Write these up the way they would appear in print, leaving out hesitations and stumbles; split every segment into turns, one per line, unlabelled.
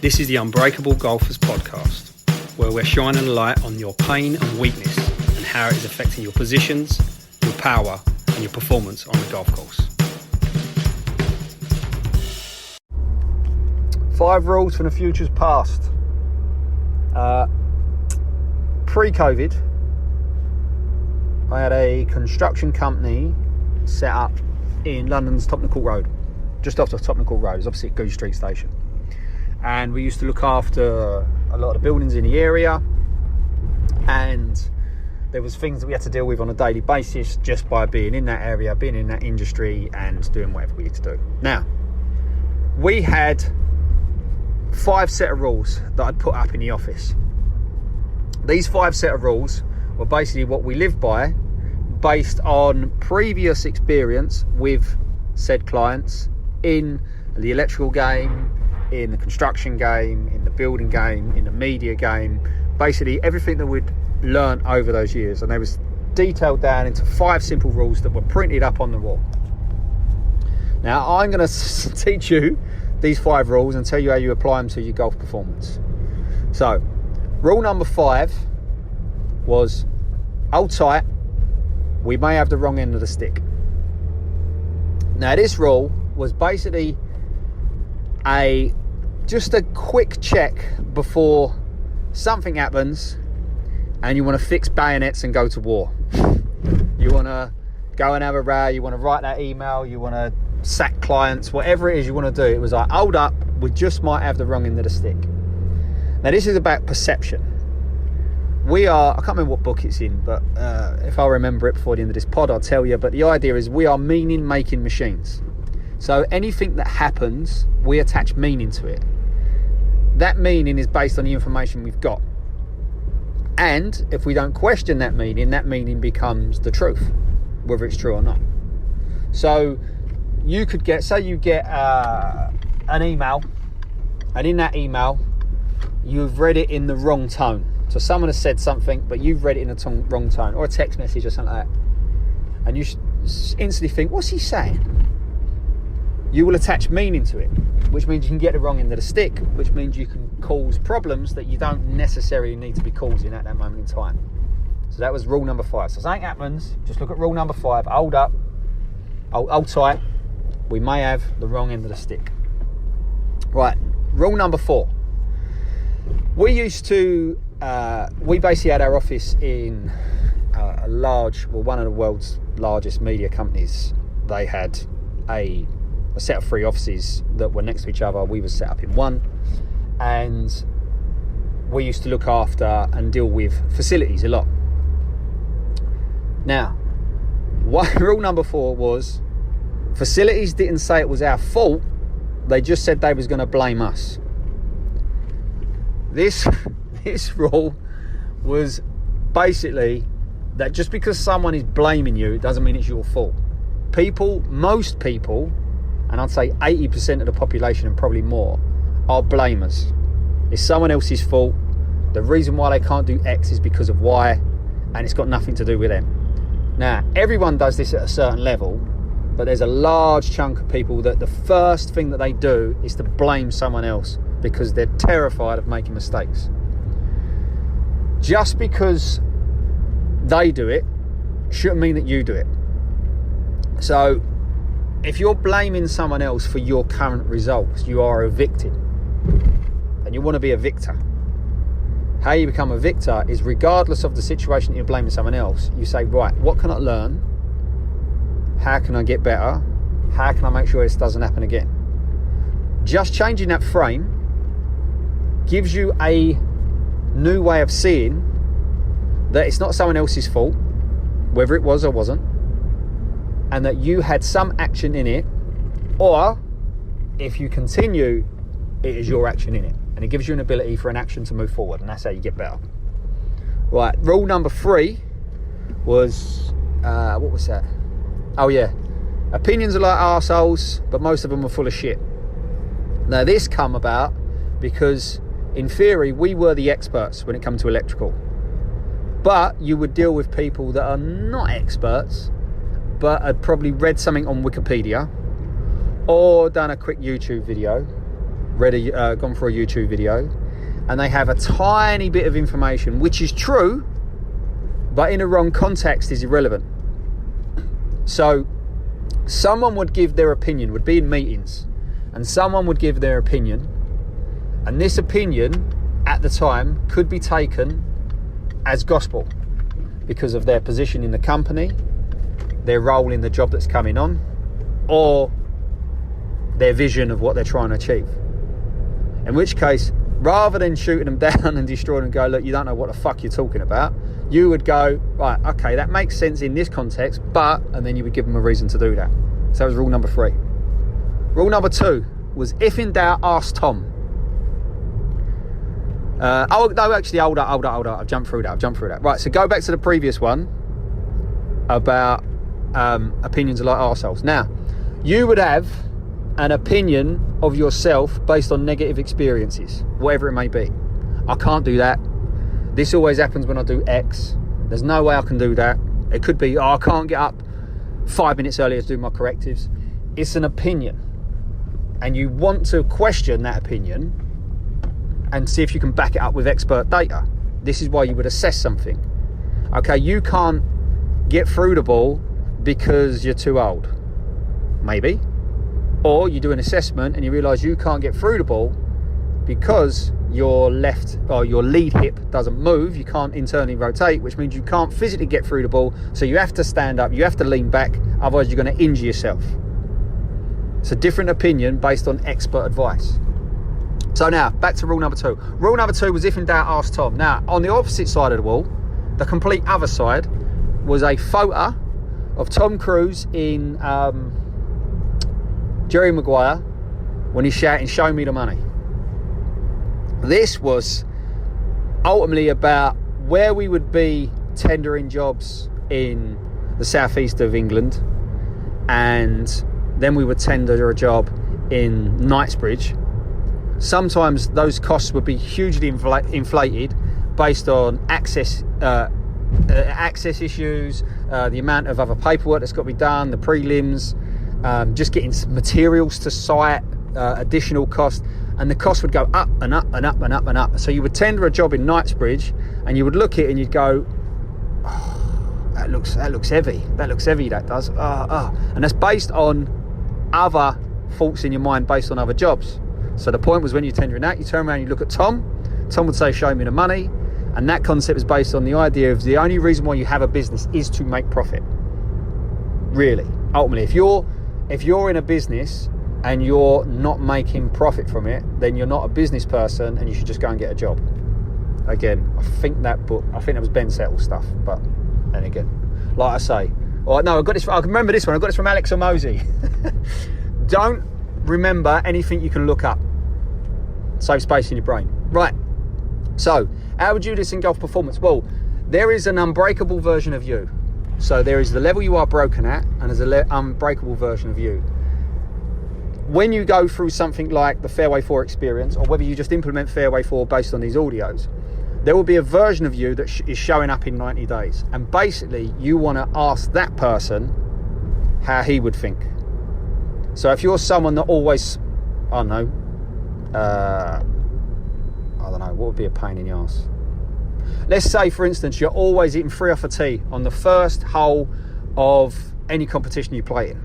This is the Unbreakable Golfers podcast, where we're shining a light on your pain and weakness and how it is affecting your positions, your power and your performance on the golf course.
5 rules from the future's past. Pre-COVID, I had a construction company set up in London's Tottenham Court Road, just off the Tottenham Court Road. It's opposite Goose Street Station. And we used to look after a lot of the buildings in the area, and there was things that we had to deal with on a daily basis just by being in that area, being in that industry and doing whatever we had to do. Now, we had 5 set of rules that I'd put up in the office. These 5 set of rules were basically what we lived by based on previous experience with said clients in the electrical game, in the construction game, in the building game, in the media game, basically everything that we'd learned over those years. And they was detailed down into 5 simple rules that were printed up on the wall. Now I'm going to teach you these 5 rules and tell you how you apply them to your golf performance. So rule number 5 was, hold tight, we may have the wrong end of the stick. Now this rule was basically just a quick check before something happens and you want to fix bayonets and go to war. You want to go and have a row, you want to write that email, you want to sack clients, whatever it is you want to do. It was like, hold up, we just might have the wrong end of the stick. Now this is about perception. I can't remember what book it's in, but if I remember it before the end of this pod, I'll tell you. But the idea is we are meaning-making machines. So anything that happens, we attach meaning to it. That meaning is based on the information we've got. And if we don't question that meaning becomes the truth, whether it's true or not. So you could get an email, and in that email, you've read it in the wrong tone. So someone has said something, but you've read it in the wrong tone, or a text message or something like that. And you instantly think, what's he saying? You will attach meaning to it, which means you can get the wrong end of the stick, which means you can cause problems that you don't necessarily need to be causing at that moment in time. So that was rule number 5. So something happens, just look at rule number 5, hold up, hold tight, we may have the wrong end of the stick. Right, rule number 4. We basically had our office in one of the world's largest media companies. They had a set of 3 offices that were next to each other. We were set up in one, and we used to look after and deal with facilities a lot. Now, rule number 4 was, facilities didn't say it was our fault, they just said they was going to blame us. This rule was basically that just because someone is blaming you, it doesn't mean it's your fault. Most people, and I'd say 80% of the population and probably more, are blamers. It's someone else's fault. The reason why they can't do X is because of Y, and it's got nothing to do with them. Now, everyone does this at a certain level, but there's a large chunk of people that the first thing that they do is to blame someone else because they're terrified of making mistakes. Just because they do it shouldn't mean that you do it. So if you're blaming someone else for your current results, you are a victim, and you want to be a victor. How you become a victor is, regardless of the situation that you're blaming someone else, you say, right, what can I learn? How can I get better? How can I make sure this doesn't happen again? Just changing that frame gives you a new way of seeing that it's not someone else's fault, whether it was or wasn't, and that you had some action in it, or if you continue, it is your action in it, and it gives you an ability for an action to move forward, and that's how you get better. Right, rule number 3 was, what was that? Oh yeah, opinions are like arseholes, but most of them are full of shit. Now this come about because in theory we were the experts when it comes to electrical, but you would deal with people that are not experts but had probably read something on Wikipedia or done a quick YouTube video gone for a YouTube video, and they have a tiny bit of information which is true, but in a wrong context is irrelevant. So someone would give their opinion, would be in meetings, and someone would give their opinion, and this opinion at the time could be taken as gospel because of their position in the company, their role in the job that's coming on, or their vision of what they're trying to achieve. In which case, rather than shooting them down and destroying them and go, look, you don't know what the fuck you're talking about, you would go, right, okay, that makes sense in this context, but, and then you would give them a reason to do that. So that was rule number 3. Rule number 2 was, if in doubt, ask Tom. Hold up. I've jumped through that. Right, so go back to the previous one about opinions are like arseholes. Now, you would have an opinion of yourself based on negative experiences, whatever it may be. I can't do that. This always happens when I do X. There's no way I can do that. It could be, I can't get up 5 minutes earlier to do my correctives. It's an opinion. And you want to question that opinion and see if you can back it up with expert data. This is why you would assess something. Okay, you can't get through the ball because you're too old. Maybe. Or you do an assessment and you realise you can't get through the ball because your left or your lead hip doesn't move, you can't internally rotate, which means you can't physically get through the ball, so you have to stand up, you have to lean back, otherwise you're going to injure yourself. It's a different opinion based on expert advice. So now, back to rule number 2. Rule number 2 was, if in doubt, ask Tom. Now, on the opposite side of the wall, the complete other side, was a photo of Tom Cruise in Jerry Maguire when he's shouting, "Show me the money." This was ultimately about where we would be tendering jobs in the southeast of England, and then we would tender a job in Knightsbridge. Sometimes those costs would be hugely inflated based on access issues, the amount of other paperwork that's got to be done, the prelims, just getting materials to site, additional cost, and the cost would go up and up and up and up and up. So you would tender a job in Knightsbridge and you would look at it and you'd go, oh, that looks heavy. That looks heavy, that does. And that's based on other thoughts in your mind based on other jobs. So the point was, when you're tendering that, you turn around and you look at Tom would say, "Show me the money." And that concept is based on the idea of the only reason why you have a business is to make profit. Really, ultimately, if you're in a business and you're not making profit from it, then you're not a business person and you should just go and get a job. Again, I think that was Ben Settle stuff, but then again, like I say, I can remember this one. I got this from Alex Omosi. Don't remember anything you can look up. Save space in your brain. Right. So, how would you do this in golf performance? Well, there is an unbreakable version of you. So there is the level you are broken at, and there's an unbreakable version of you. When you go through something like the Fairway 4 experience, or whether you just implement Fairway 4 based on these audios, there will be a version of you that is showing up in 90 days. And basically, you want to ask that person how he would think. So if you're someone that always, I don't know, what would be a pain in the arse? Let's say, for instance, you're always hitting 3 off a tee on the first hole of any competition you play in.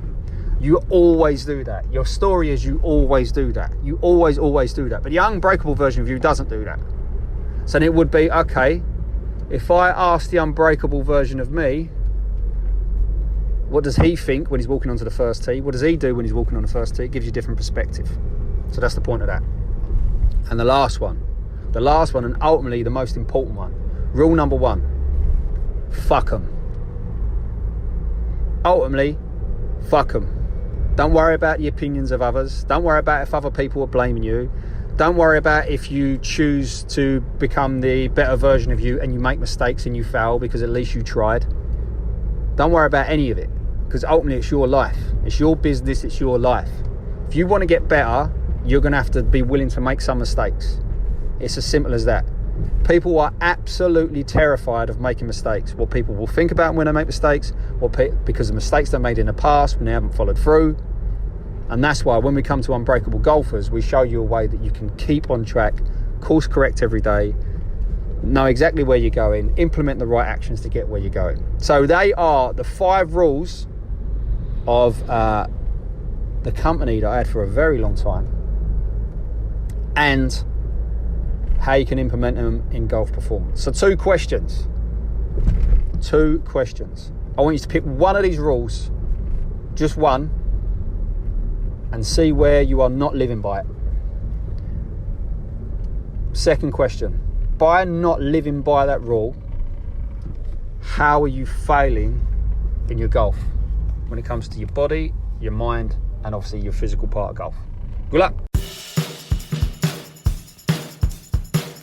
You always do that. Your story is you always do that. You always do that. But the unbreakable version of you doesn't do that. So then it would be, okay, if I ask the unbreakable version of me, what does he think when he's walking onto the first tee? What does he do when he's walking on the first tee? It gives you a different perspective. So that's the point of that. And the last one, and ultimately the most important one, rule number 1, fuck them. Ultimately, fuck them. Don't worry about the opinions of others. Don't worry about if other people are blaming you. Don't worry about if you choose to become the better version of you and you make mistakes and you fail, because at least you tried. Don't worry about any of it, because ultimately it's your life. It's your business, it's your life. If you want to get better, you're going to have to be willing to make some mistakes. It's as simple as that. People are absolutely terrified of making mistakes. What people will think about when they make mistakes, because of mistakes they made in the past when they haven't followed through. And that's why when we come to Unbreakable Golfers, we show you a way that you can keep on track, course correct every day, know exactly where you're going, implement the right actions to get where you're going. So they are the 5 rules of the company that I had for a very long time, and how you can implement them in golf performance. So 2 questions. I want you to pick one of these rules, just one, and see where you are not living by it. Second question, by not living by that rule, how are you failing in your golf when it comes to your body, your mind, and obviously your physical part of golf? Good luck.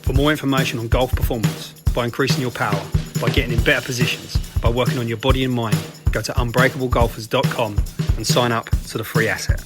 For more information on golf performance, by increasing your power, by getting in better positions, by working on your body and mind, go to unbreakablegolfers.com and sign up to the free asset.